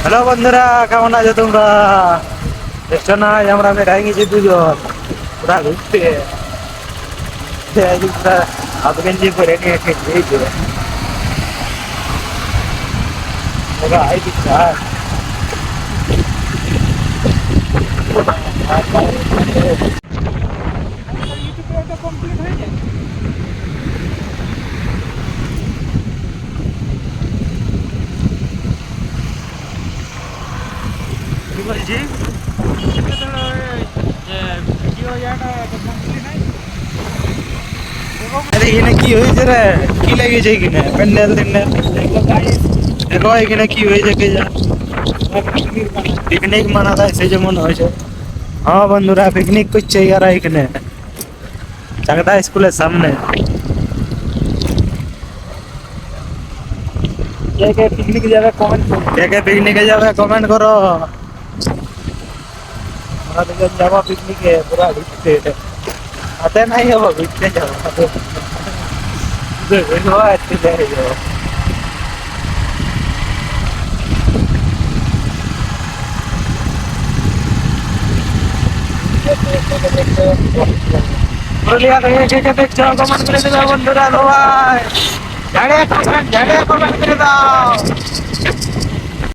Hello বন্ধুরা, কেমন আছো তোমরা? দেখছো না আমরা বেড়াই গেছি দুজন পুরা ঘুরতে। পুরা হাফ গেঞ্জি পরে নিয়ে খেলছি ওরা আই দিচ্ছা। কি বলছি? আরে এখানে কি হয়েছে রে? কি লাগিয়েছে এখানে? প্যান্ডেল ট্যান্ডেল দেখো এখানে কি হয়েছে কে জানে। পিকনিক মানাতে এসে যেমন হয়েছে। হ্যাঁ বন্ধুরা, পিকনিক করছে এরা এখানে চাকদা স্কুলের সামনে। কে কে পিকনিক যাবে কমেন্ট করো, কে কে পিকনিকে যাবে কমেন্ট করো। আমরা দুজন যাবো পিকনিকে পুরা ঘুরতে। হাতে নাই যাবো, ঘুরতে যাবো। ঘুরবো আজকে যাই যাবো। পুরুলিয়া থেকে কে কে দেখছো কমেন্ট করে দেবে বন্ধুরা সবাই। ঝাড়িয়ে কমেন্ট করে দাও।